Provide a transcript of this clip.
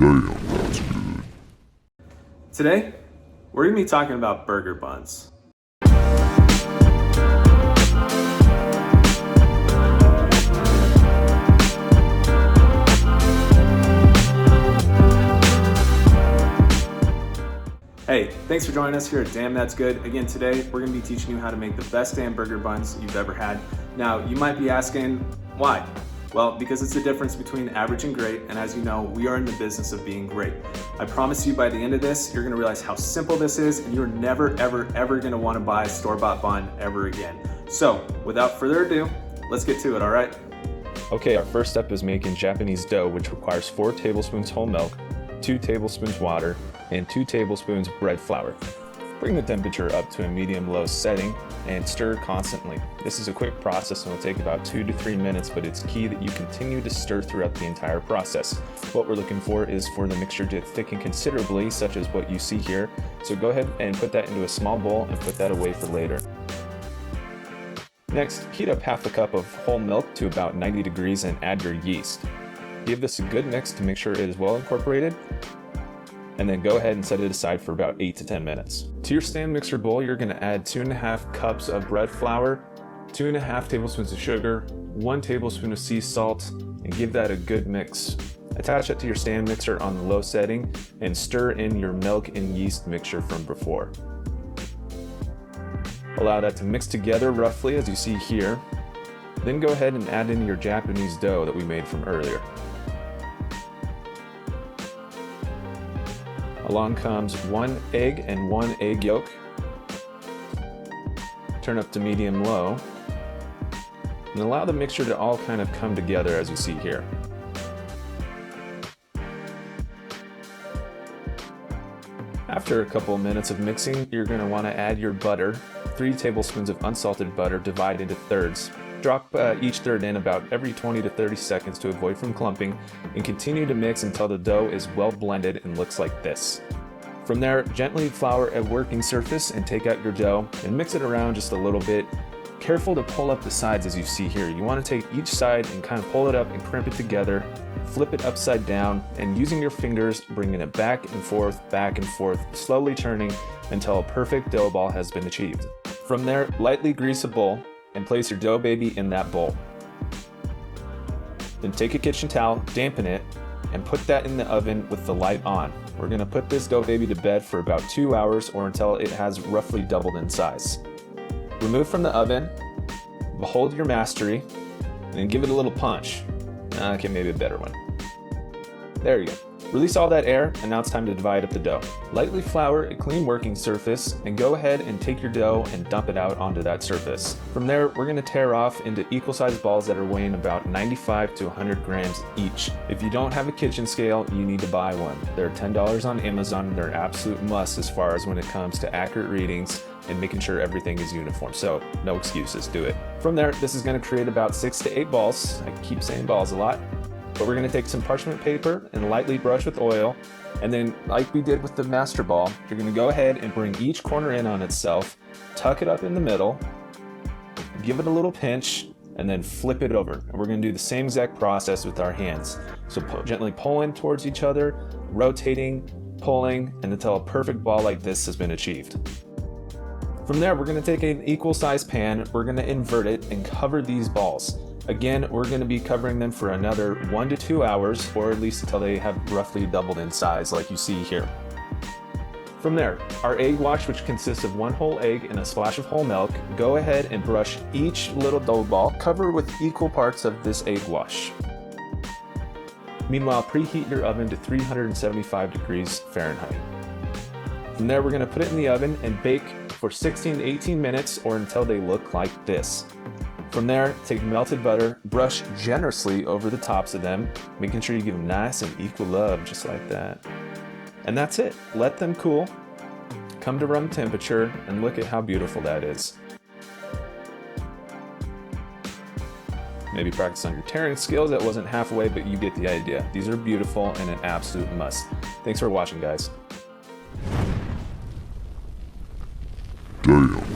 Damn, that's good. Today, we're going to be talking about burger buns. Hey, thanks for joining us here at Damn That's Good. Again, today we're going to be teaching you how to make the best damn burger buns you've ever had. Now, you might be asking, why? Well, because it's the difference between average and great, and as you know, we are in the business of being great. I promise you by the end of this, you're gonna realize how simple this is, and you're never, ever gonna wanna buy a store-bought bun ever again. So, without further ado, let's get to it, all right? Okay, our first step is making Japanese dough, which requires 4 tablespoons whole milk, 2 tablespoons water, and 2 tablespoons bread flour. Bring the temperature up to a medium-low setting and stir constantly. This is a quick process and will take about 2 to 3 minutes, but it's key that you continue to stir throughout the entire process. What we're looking for is for the mixture to thicken considerably, such as what you see here. So go ahead and put that into a small bowl and put that away for later. Next, heat up half a cup of whole milk to about 90 degrees and add your yeast. Give this a good mix to make sure it is well incorporated, and then go ahead and set it aside for about 8 to 10 minutes. To your stand mixer bowl, you're gonna add 2.5 cups of bread flour, 2.5 tablespoons of sugar, 1 tablespoon of sea salt, and give that a good mix. Attach it to your stand mixer on the low setting and stir in your milk and yeast mixture from before. Allow that to mix together roughly as you see here. Then go ahead and add in your Japanese dough that we made from earlier. Along comes 1 egg and 1 egg yolk. Turn up to medium-low, and allow the mixture to all kind of come together as you see here. After a couple of minutes of mixing, you're going to want to add your butter, 3 tablespoons of unsalted butter divided into thirds. Drop each third in about every 20 to 30 seconds to avoid from clumping, and continue to mix until the dough is well blended and looks like this. From there, gently flour a working surface and take out your dough and mix it around just a little bit. Careful to pull up the sides as you see here. You want to take each side and kind of pull it up and crimp it together, flip it upside down, and using your fingers, bringing it back and forth, slowly turning until a perfect dough ball has been achieved. From there, lightly grease a bowl and place your dough baby in that bowl. Then take a kitchen towel, dampen it, and put that in the oven with the light on. We're gonna put this dough baby to bed for about 2 hours or until it has roughly doubled in size. Remove from the oven, behold your mastery, and give it a little punch. Okay, maybe a better one. There you go. Release all that air, and now it's time to divide up the dough. Lightly flour a clean working surface, and go ahead and take your dough and dump it out onto that surface. From there, we're gonna tear off into equal sized balls that are weighing about 95 to 100 grams each. If you don't have a kitchen scale, you need to buy one. They're $10 on Amazon, and they're an absolute must as far as when it comes to accurate readings and making sure everything is uniform. So no excuses, do it. From there, this is gonna create about 6 to 8 balls. I keep saying balls a lot. But we're gonna take some parchment paper and lightly brush with oil, and then like we did with the master ball, you're gonna go ahead and bring each corner in on itself, tuck it up in the middle, give it a little pinch, and then flip it over. And we're gonna do the same exact process with our hands. So gently pulling towards each other, rotating, pulling, and until a perfect ball like this has been achieved. From there, we're gonna take an equal sized pan, we're gonna invert it and cover these balls. Again, we're going to be covering them for another 1 to 2 hours, or at least until they have roughly doubled in size like you see here. From there, our egg wash, which consists of 1 whole egg and a splash of whole milk, go ahead and brush each little dough ball, cover with equal parts of this egg wash. Meanwhile, preheat your oven to 375 degrees Fahrenheit. From there, we're going to put it in the oven and bake for 16 to 18 minutes or until they look like this. From there, take melted butter, brush generously over the tops of them, making sure you give them nice and equal love, just like that. And that's it. Let them cool, come to room temperature, and look at how beautiful that is. Maybe practice on your tearing skills. That wasn't halfway, but you get the idea. These are beautiful and an absolute must. Thanks for watching, guys. Damn.